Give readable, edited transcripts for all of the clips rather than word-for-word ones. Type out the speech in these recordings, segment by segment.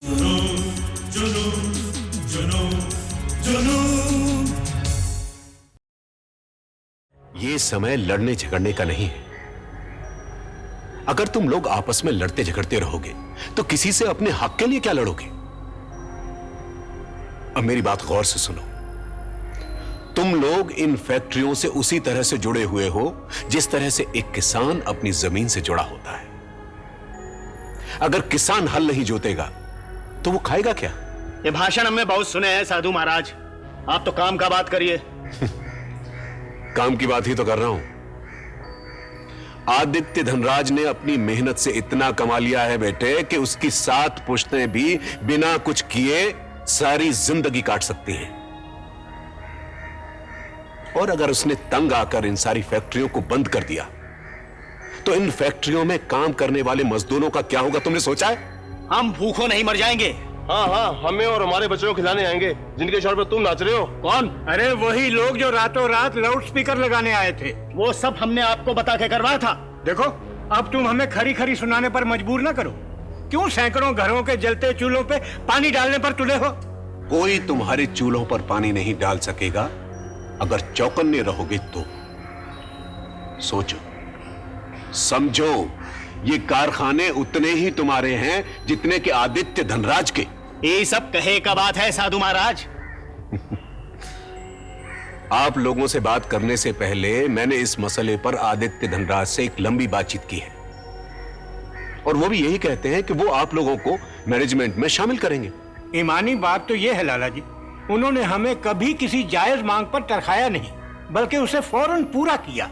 जुनून, जुनून, जुनून, जुनून। ये समय लड़ने झगड़ने का नहीं है। अगर तुम लोग आपस में लड़ते झगड़ते रहोगे तो किसी से अपने हक के लिए क्या लड़ोगे? अब मेरी बात गौर से सुनो। तुम लोग इन फैक्ट्रियों से उसी तरह से जुड़े हुए हो जिस तरह से एक किसान अपनी जमीन से जुड़ा होता है। अगर किसान हल नहीं जोतेगा तो वो खाएगा क्या? ये भाषण हमने बहुत सुने हैं साधु महाराज, आप तो काम का बात करिए। काम की बात ही तो कर रहा हूं। आदित्य धनराज ने अपनी मेहनत से इतना कमा लिया है बेटे कि उसकी 7 पुश्तें भी बिना कुछ किए सारी जिंदगी काट सकती हैं। और अगर उसने तंग आकर इन सारी फैक्ट्रियों को बंद कर दिया तो इन फैक्ट्रियों में काम करने वाले मजदूरों का क्या होगा? तुमने सोचा है? हम भूखों नहीं मर जाएंगे। हाँ हाँ, हमें और हमारे बच्चों को खिलाने आएंगे जिनके शोर पर तुम नाच रहे हो। कौन? अरे वही लोग जो रातों रात लाउड स्पीकर लगाने आए थे। वो सब हमने आपको बता के करवाया था। देखो, अब तुम हमें खरी खरी सुनाने पर मजबूर ना करो। क्यों सैकड़ों घरों के जलते चूल्हों पे पानी डालने पर तुले हो? कोई तुम्हारे चूल्हों पर पानी नहीं डाल सकेगा अगर चौकन्ने रहोगे तो। सोचो, समझो, ये कारखाने उतने ही तुम्हारे हैं जितने के आदित्य धनराज के। ये सब कहे का बात है साधु महाराज। आप लोगों से बात करने से पहले मैंने इस मसले पर आदित्य धनराज से एक लंबी बातचीत की है और वो भी यही कहते हैं कि वो आप लोगों को मैनेजमेंट में शामिल करेंगे। ईमानी बात तो ये है लाला जी, उन्होंने हमें कभी किसी जायज मांग पर तरखाया नहीं, बल्कि उसे फौरन पूरा किया।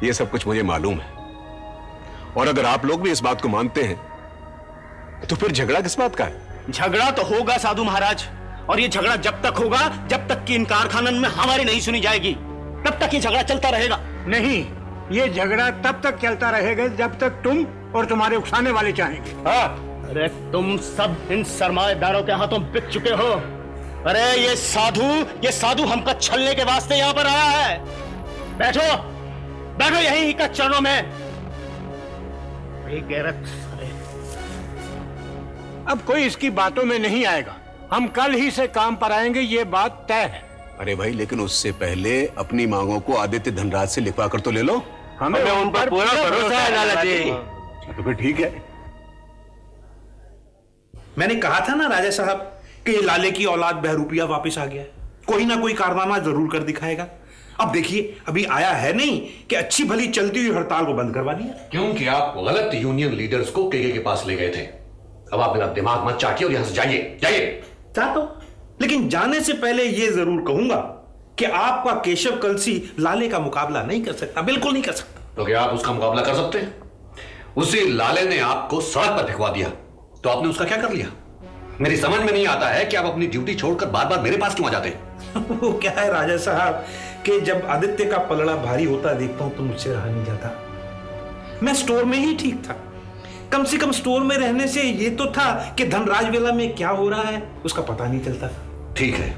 ये सब कुछ मुझे मालूम है और अगर आप लोग भी इस बात को मानते हैं तो फिर झगड़ा किस बात का है? झगड़ा तो होगा साधु महाराज, और ये झगड़ा जब तक होगा जब तक कि इन कारखानों में हमारी नहीं सुनी जाएगी, तब तक ये झगड़ा चलता रहेगा। नहीं, ये झगड़ा तब तक चलता रहेगा जब तक तुम और तुम्हारे उकसाने वाले चाहेंगे। हाँ, अरे तुम सब इन सरमाएदारों के हाथों बिक चुके हो। अरे ये साधु हमका छलने के वास्ते यहाँ पर आया है। बैठो बैठो यहीं का चरणों में। गैरत। अब कोई इसकी बातों में नहीं आएगा। हम कल ही से काम पर आएंगे, ये बात तय है। अरे भाई, लेकिन उससे पहले अपनी मांगों को आदित्य धनराज से लिखवा कर तो ले लो। हमें उन पर पूरा भरोसा है लाला जी। तो फिर ठीक है। मैंने कहा था ना राजा साहब कि ये लाले की औलाद बहरूपिया वापस आ गया है। कोई ना कोई कारनामा जरूर कर दिखाएगा। अब देखिए, अभी आया है नहीं कि अच्छी भली चलती हुई हड़ताल को बंद करवा दिया। क्योंकि आप गलत यूनियन लीडर्स को केके के पास ले गए थे। अब आप मेरा दिमाग मत चाटिए और यहां से जाइए जाइए। चाहता हूं, लेकिन जाने से पहले यह जरूर कहूंगा कि आपका केशव कलसी लाले का मुकाबला नहीं कर सकता, बिल्कुल नहीं कर सकता। तो क्या आप उसका मुकाबला कर सकते हैं? उसी लाले ने आपको सड़क पर फेंकवा दिया तो आपने उसका क्या कर लिया? मेरी समझ में नहीं आता है कि आप अपनी ड्यूटी छोड़कर बार बार मेरे पास क्यों आ जाते हैं? वो क्या है राजा साहब कि जब आदित्य का पलड़ा भारी होता देखता हूं तो मुझसे रहा नहीं जाता। मैं स्टोर में ही ठीक था। कम से कम स्टोर में रहने से ये तो था कि धनराज वेला में क्या हो रहा है उसका पता नहीं चलता था। ठीक है,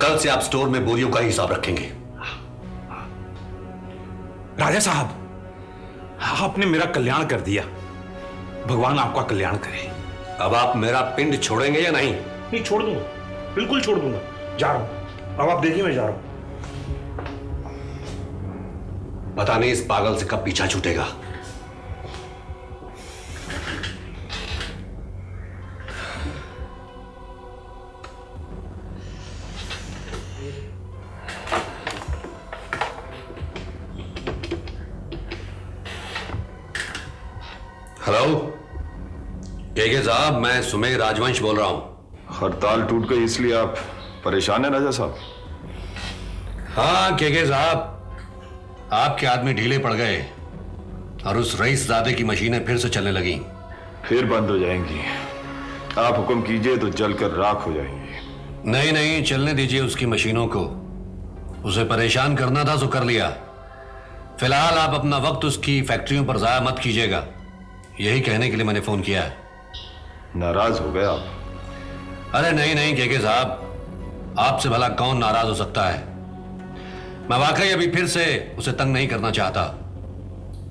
कल से आप स्टोर में बोरियों का हिसाब रखेंगे। राजा साहब, आपने मेरा कल्याण कर दिया, भगवान आपका कल्याण करे। अब आप मेरा पिंड छोड़ेंगे या नहीं? नहीं, छोड़ दूंगा, बिल्कुल छोड़ दूंगा। जा रहा हूं, अब आप देखिए मैं जा रहा हूं। पता नहीं इस पागल से कब पीछा छूटेगा। हेलो केके साहब, मैं सुमेर राजवंश बोल रहा हूं। हड़ताल टूट गई इसलिए आप परेशान हैं राजा साहब? हाँ केके साहब, आपके आदमी ढीले पड़ गए और उस रईसजादे की मशीनें फिर से चलने लगी। फिर बंद हो जाएंगी। आप हुक्म कीजिए तो जलकर राख हो जाएंगी। नहीं नहीं, चलने दीजिए उसकी मशीनों को। उसे परेशान करना था सो कर लिया। फिलहाल आप अपना वक्त उसकी फैक्ट्रियों पर जाया मत कीजिएगा, यही कहने के लिए मैंने फोन किया है। नाराज हो गए आप? अरे नहीं नहीं केके साहब, आपसे भला कौन नाराज हो सकता है। मैं वाकई अभी फिर से उसे तंग नहीं करना चाहता।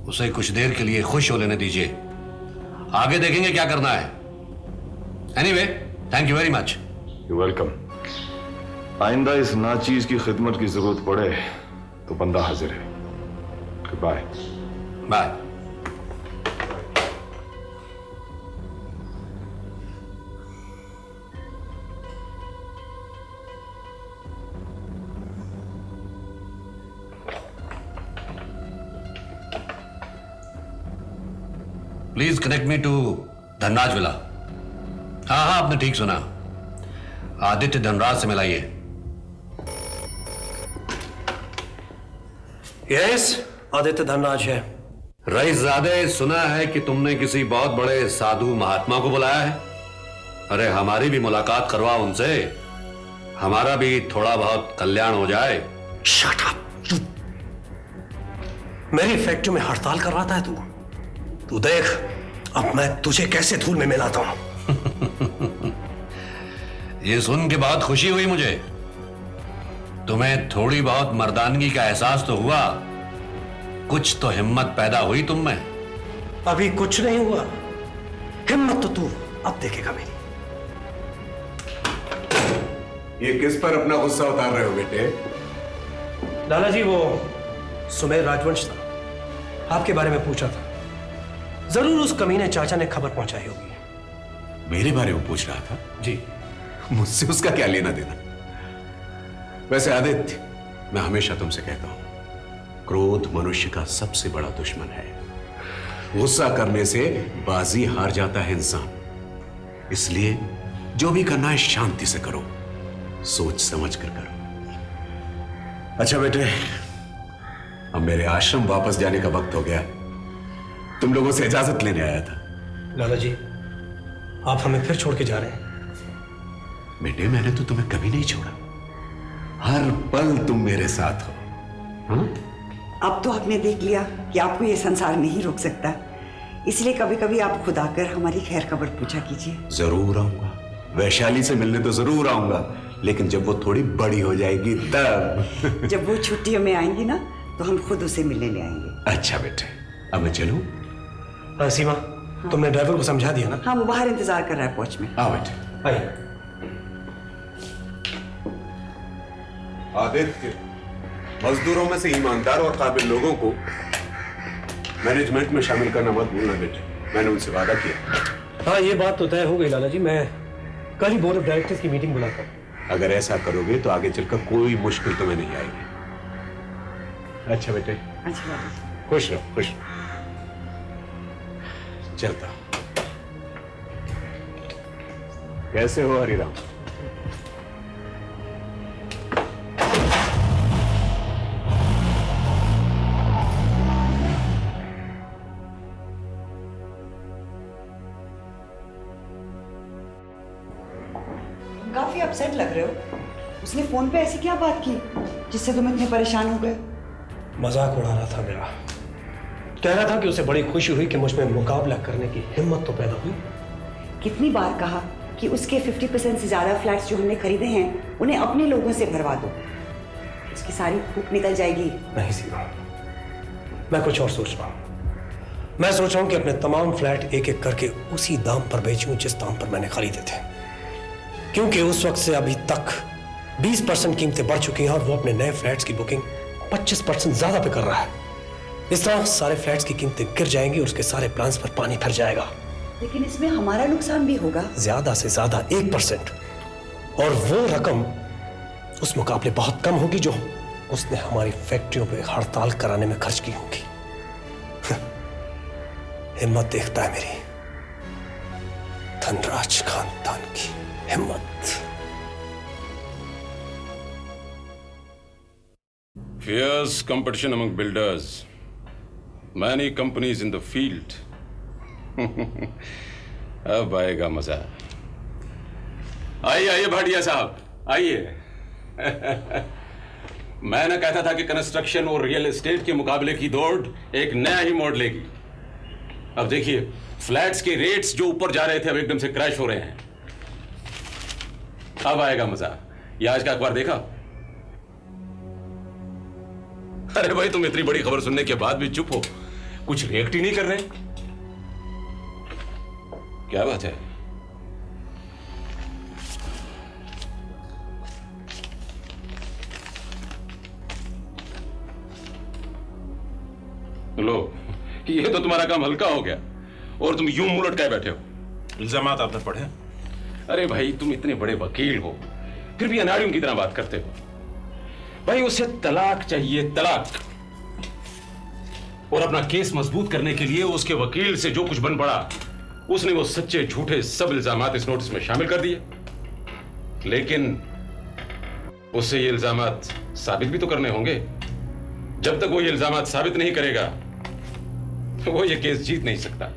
उसे कुछ देर के लिए खुश हो लेने दीजिए, आगे देखेंगे क्या करना है। Anyway, thank you very much. You welcome. आइंदा इस नाचीज की खिदमत की जरूरत पड़े तो बंदा हाजिर है। Good bye. Bye. Please connect me to Dhanraj villa. हाँ हाँ, आपने ठीक सुना, आदित्य धनराज से मिलाइए। यस, आदित्य धनराज है। रईसजादे, सुना है कि तुमने किसी बहुत बड़े साधु महात्मा को बुलाया है। अरे हमारी भी मुलाकात करवा उनसे, हमारा भी थोड़ा बहुत कल्याण हो जाए। Shut up. मेरी फैक्ट्री में हड़ताल करवाता है तू देख अब मैं तुझे कैसे धूल में मिलाता हूं। ये सुन के बहुत खुशी हुई मुझे। तुम्हें थोड़ी बहुत मर्दानगी का एहसास तो हुआ, कुछ तो हिम्मत पैदा हुई तुम में। अभी कुछ नहीं हुआ, हिम्मत तो तू अब देखेगा मेरी। ये किस पर अपना गुस्सा उतार रहे हो बेटे? लाला जी, वो सुमेर राजवंश था, आपके बारे में पूछा था। जरूर उस कमीने चाचा ने खबर पहुंचाई होगी। मेरे बारे में पूछ रहा था? जी। मुझसे उसका क्या लेना देना? वैसे आदित्य, मैं हमेशा तुमसे कहता हूं, क्रोध मनुष्य का सबसे बड़ा दुश्मन है। गुस्सा करने से बाजी हार जाता है इंसान। इसलिए जो भी करना है शांति से करो, सोच समझ कर करो। अच्छा बेटे, अब मेरे आश्रम वापस जाने का वक्त हो गया। तुम लोगों से इजाजत लेने आया था। लाला जी, आप हमें फिर छोड़ के जा रहे हैं? बेटे, मैंने तो तुम्हें कभी नहीं छोड़ा, हर पल तुम मेरे साथ हो। हाँ? अब तो आपने देख लिया कि आपको ये संसार नहीं रोक सकता, इसलिए कभी कभी आप खुद आकर हमारी खैर खबर पूछा कीजिए। जरूर आऊंगा, वैशाली से मिलने तो जरूर आऊंगा, लेकिन जब वो थोड़ी बड़ी हो जाएगी तब। जब वो छुट्टियों में आएंगी ना, तो हम खुद उसे मिलने ले आएंगे। अच्छा बेटे, अब मैं चलूं? सीमा, तुमने ड्राइवर को समझा दिया ना? हाँ, वो बाहर इंतजार कर रहा है पोर्च में। आओ बेटे। आइए। आदित्य, मजदूरों में से ईमानदार और काबिल लोगों को मैनेजमेंट में शामिल करना मत भूलना बेटे, मैंने उनसे वादा किया। हाँ, ये बात तो तय हो गई लाला जी, मैं कल ही बोर्ड ऑफ डायरेक्टर्स की मीटिंग बुलाता हूँ। अगर ऐसा करोगे तो आगे चलकर कोई मुश्किल तुम्हें नहीं आएगी। अच्छा बेटे, अच्छा बाबा जी। खुश रहो, खुश रहो। चलता। कैसे हो हरिराम? काफी अपसेट लग रहे हो। उसने फोन पे ऐसी क्या बात की जिससे तुम इतने परेशान हो गए? मजाक उड़ा रहा था मेरा। कह रहा था कि उसे बड़ी खुशी हुई कि मुझ में मुकाबला करने की हिम्मत तो पैदा हुई। कितनी बार कहा कि उसके 50% से ज्यादा फ्लैट्स जो हमने खरीदे हैं उन्हें अपने लोगों से भरवा दो, उसकी सारी भूख निकल जाएगी। नहीं सीमा, मैं कुछ और सोच रहा हूं। मैं सोच रहा हूं कि अपने तमाम फ्लैट एक एक करके उसी दाम पर बेचूं जिस दाम पर मैंने खरीदे थे, क्योंकि उस वक्त से अभी तक 20% कीमतें बढ़ चुकी हैं और वो अपने नए फ्लैट्स की बुकिंग 25% ज्यादा पे कर रहा है। इस तरह सारे फ्लैट्स की कीमतें गिर जाएंगी और उसके सारे प्लान्स पर पानी फिर जाएगा। लेकिन इसमें हमारा नुकसान भी होगा। ज्यादा से ज्यादा 1%, और वो रकम उस मुकाबले बहुत कम होगी जो उसने हमारी फैक्ट्रियों पे हड़ताल कराने में खर्च की होगी। हिम्मत देखता है मेरी, धनराज खानदान की हिम्मत। Fierce competition among builders. Many companies in the field. अब आएगा मजा। आइए आइए भाटिया साहब, आइए। मैं ना कहता था कि कंस्ट्रक्शन और रियल एस्टेट के मुकाबले की दौड़ एक नया ही मोड़ लेगी। अब देखिए, फ्लैट्स के रेट्स जो ऊपर जा रहे थे अब एकदम से क्रैश हो रहे हैं। अब आएगा मजा। ये आज का अखबार देखा? अरे भाई, तुम इतनी बड़ी खबर सुनने के बाद भी चुप हो, कुछ रिएक्ट ही नहीं कर रहे। क्या बात है? लो, ये तो तुम्हारा काम हल्का हो गया और तुम यूं मुंह लटकाए बैठे हो। इल्जामात आपने पढ़े? अरे भाई, तुम इतने बड़े वकील हो, फिर भी अनाड़ियों की तरह बात करते हो। भाई, उसे तलाक चाहिए, तलाक। और अपना केस मजबूत करने के लिए उसके वकील से जो कुछ बन पड़ा, उसने वो सच्चे झूठे सब इल्जामात इस नोटिस में शामिल कर दिए। लेकिन उससे ये इल्जामात साबित भी तो करने होंगे। जब तक वो ये इल्जामात साबित नहीं करेगा, वो ये केस जीत नहीं सकता।